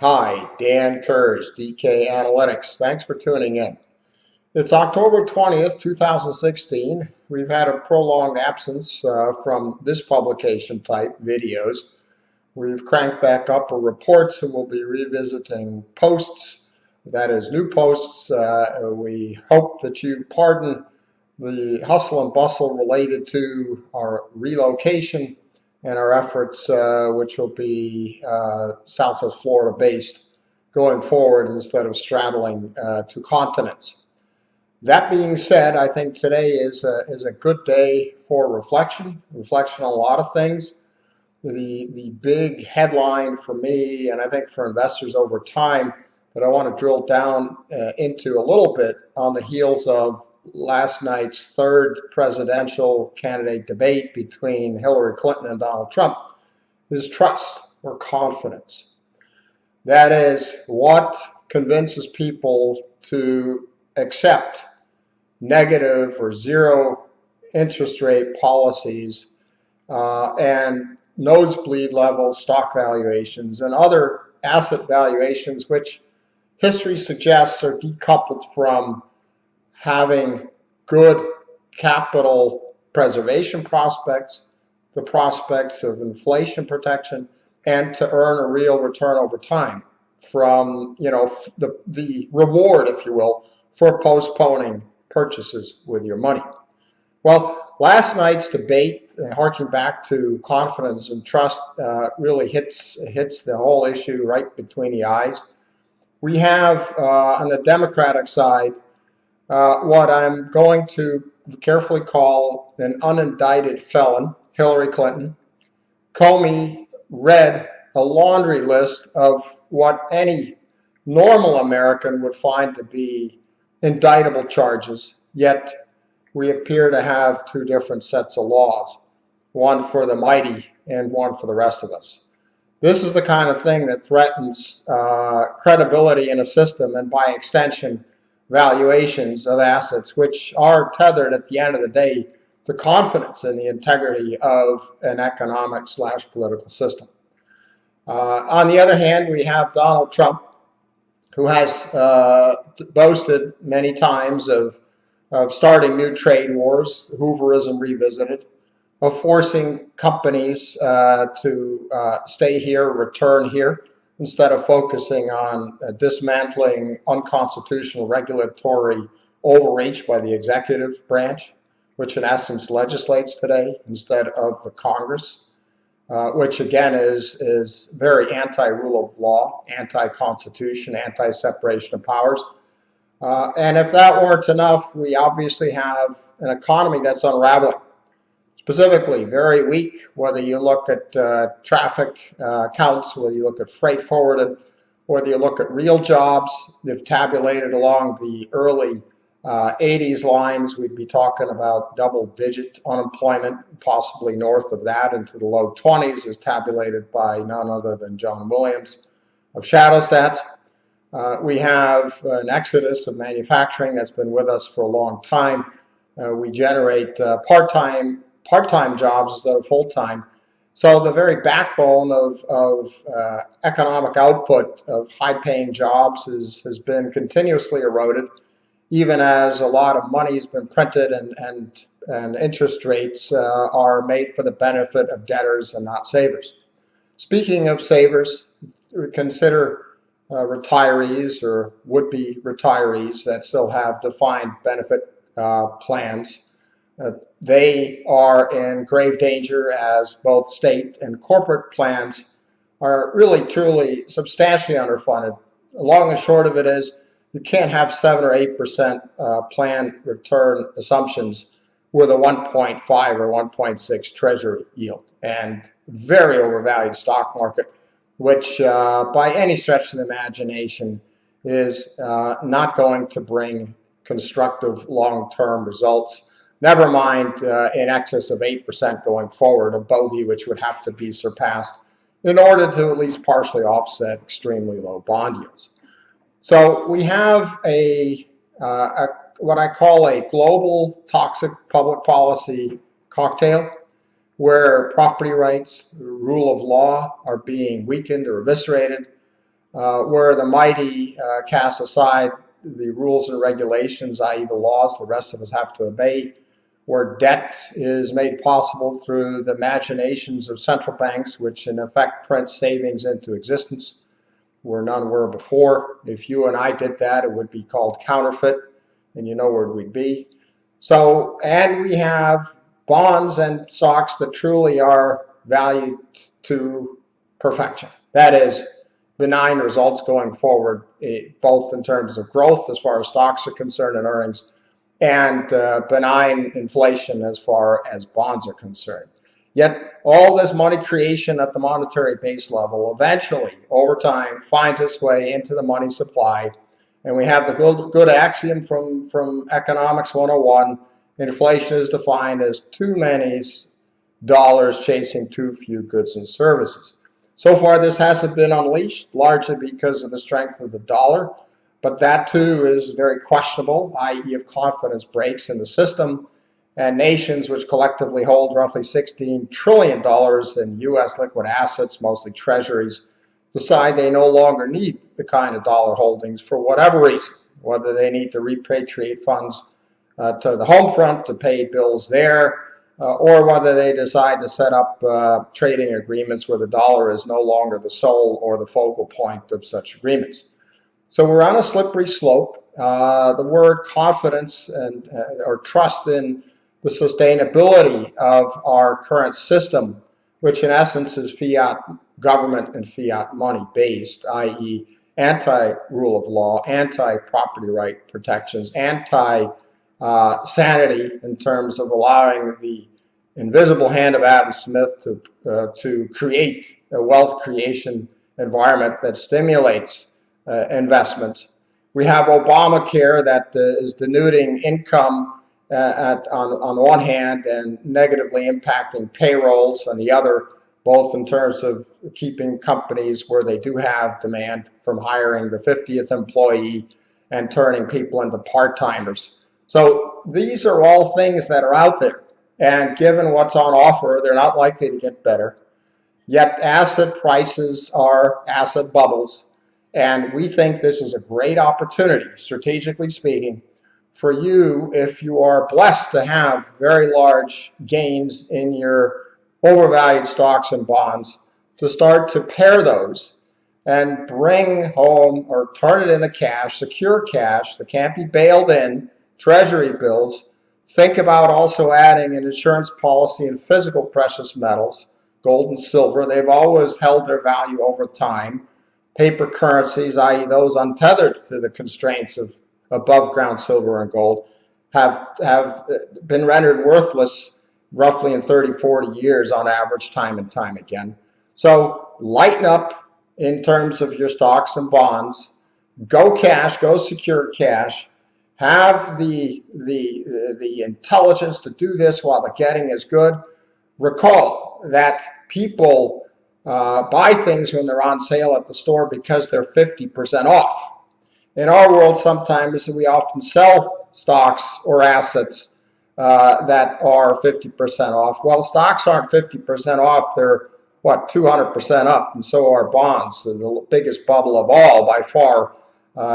Hi, Dan Kurz, DK Analytics. Thanks for tuning in. It's October 20th, 2016. We've had a prolonged absence from this publication type videos. We've cranked back up our reports and we'll be revisiting posts, that is new posts. We hope that you pardon the hustle and bustle related to our relocation and our efforts, which will be south of Florida based going forward instead of straddling two continents. That being said, I think today is a good day for reflection on a lot of things. The big headline for me, and I think for investors over time, that I want to drill down into a little bit on the heels of last night's third presidential candidate debate between Hillary Clinton and Donald Trump is trust or confidence. That is what convinces people to accept negative or zero interest rate policies and nosebleed level stock valuations and other asset valuations, which history suggests are decoupled from having good capital preservation prospects, the prospects of inflation protection, and to earn a real return over time from the reward, if you will, for postponing purchases with your money. Well, last night's debate, harking back to confidence and trust, really hits the whole issue right between the eyes. We have on the Democratic side what I'm going to carefully call an unindicted felon, Hillary Clinton. Comey read a laundry list of what any normal American would find to be indictable charges, yet we appear to have two different sets of laws, one for the mighty and one for the rest of us. This is the kind of thing that threatens credibility in a system and, by extension, valuations of assets, which are tethered at the end of the day to confidence in the integrity of an economic/political system. On the other hand, we have Donald Trump, who has boasted many times of starting new trade wars, Hooverism revisited, of forcing companies to stay here, return here, instead of focusing on dismantling unconstitutional regulatory overreach by the executive branch, which in essence legislates today instead of the Congress, which again is very anti-rule of law, anti-constitution, anti-separation of powers. And if that weren't enough, we obviously have an economy that's unraveling. Specifically, very weak, whether you look at traffic counts, whether you look at freight forwarded, whether you look at real jobs. They've tabulated along the early 80s lines. We'd be talking about double-digit unemployment, possibly north of that into the low 20s, as tabulated by none other than John Williams of Shadow Stats. We have an exodus of manufacturing that's been with us for a long time. We generate part-time jobs instead of full-time. So the very backbone of economic output of high-paying jobs has been continuously eroded, even as a lot of money has been printed and interest rates are made for the benefit of debtors and not savers. Speaking of savers, consider retirees or would-be retirees that still have defined benefit plans. They are in grave danger as both state and corporate plans are really truly substantially underfunded. The long and short of it is you can't have 7 or 8% plan return assumptions with a 1.5 or 1.6 treasury yield and very overvalued stock market, which by any stretch of the imagination is not going to bring constructive long-term results. Never mind in excess of 8% going forward, a bogey which would have to be surpassed in order to at least partially offset extremely low bond yields. So we have what I call a global toxic public policy cocktail, where property rights, the rule of law are being weakened or eviscerated, where the mighty cast aside the rules and regulations, i.e. the laws the rest of us have to obey, where debt is made possible through the machinations of central banks, which in effect print savings into existence where none were before. If you and I did that, it would be called counterfeit, and you know where we'd be. So, and we have bonds and stocks that truly are valued to perfection. That is, benign results going forward, both in terms of growth as far as stocks are concerned and earnings, and benign inflation as far as bonds are concerned. Yet all this money creation at the monetary base level eventually, over time, finds its way into the money supply. And we have the good axiom from Economics 101, inflation is defined as too many dollars chasing too few goods and services. So far, this hasn't been unleashed, largely because of the strength of the dollar, but that too is very questionable, i.e. if confidence breaks in the system, and nations which collectively hold roughly $16 trillion in U.S. liquid assets, mostly treasuries, decide they no longer need the kind of dollar holdings for whatever reason, whether they need to repatriate funds to the home front to pay bills there, or whether they decide to set up trading agreements where the dollar is no longer the sole or the focal point of such agreements. So we're on a slippery slope. The word confidence and or trust in the sustainability of our current system, which in essence is fiat government and fiat money based, i.e. anti-rule of law, anti-property right protections, anti-sanity in terms of allowing the invisible hand of Adam Smith to create a wealth creation environment that stimulates investment. We have Obamacare that is denuding income on one hand and negatively impacting payrolls on the other, both in terms of keeping companies where they do have demand from hiring the 50th employee and turning people into part-timers. So these are all things that are out there, and given what's on offer, they're not likely to get better. Yet asset prices are asset bubbles, and we think this is a great opportunity, strategically speaking, for you, if you are blessed to have very large gains in your overvalued stocks and bonds, to start to pair those and bring home or turn it into cash, secure cash that can't be bailed in, treasury bills. Think about also adding an insurance policy in physical precious metals, gold and silver. They've always held their value over time. Paper currencies, i.e. those untethered to the constraints of above ground silver and gold, have been rendered worthless roughly in 30, 40 years on average, time and time again. So lighten up in terms of your stocks and bonds, go cash, go secure cash, have the intelligence to do this while the getting is good. Recall that people buy things when they're on sale at the store because they're 50% off. In our world, sometimes we often sell stocks or assets that are 50% off. Well, stocks aren't 50% off. They're, 200% up, and so are bonds, the biggest bubble of all by far.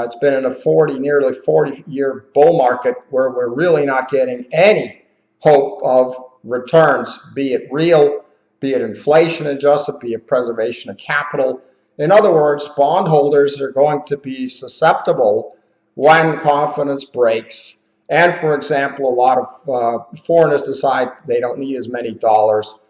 It's been in a nearly 40-year bull market where we're really not getting any hope of returns, be it real, be it inflation adjusted, be it preservation of capital. In other words, bondholders are going to be susceptible when confidence breaks. And for example, a lot of foreigners decide they don't need as many dollars.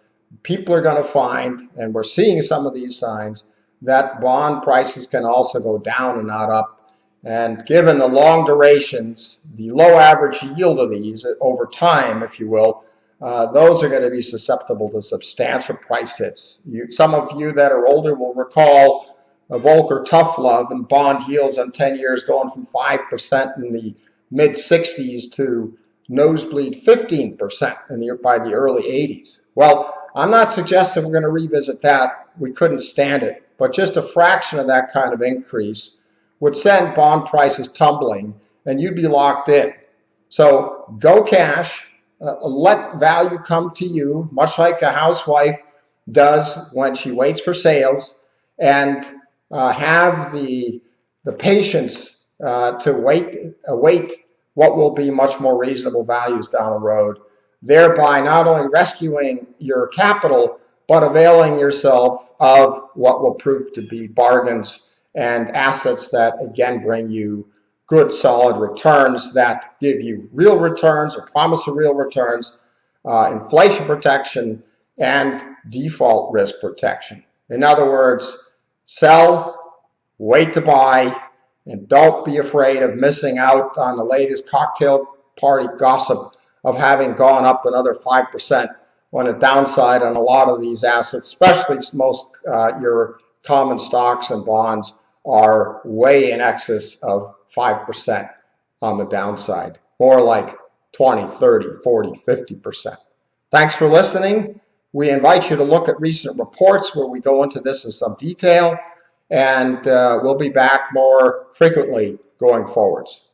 People are going to find, and we're seeing some of these signs, that bond prices can also go down and not up. And given the long durations, the low average yield of these over time, if you will, those are going to be susceptible to substantial price hits. Some of you that are older will recall Volcker Tough Love and bond yields on 10 years going from 5% in the mid-60s to nosebleed 15% by the early 80s. Well, I'm not suggesting we're going to revisit that. We couldn't stand it. But just a fraction of that kind of increase would send bond prices tumbling, and you'd be locked in. So go cash. Let value come to you, much like a housewife does when she waits for sales, and have the patience to await what will be much more reasonable values down the road, thereby not only rescuing your capital, but availing yourself of what will prove to be bargains and assets that, again, bring you good, solid returns that give you real returns or promise of real returns, inflation protection, and default risk protection. In other words, sell, wait to buy, and don't be afraid of missing out on the latest cocktail party gossip of having gone up another 5% when the downside on a lot of these assets, especially most your common stocks and bonds, are way in excess of 5% on the downside, more like 20, 30, 40, 50%. Thanks for listening. We invite you to look at recent reports where we go into this in some detail, and we'll be back more frequently going forwards.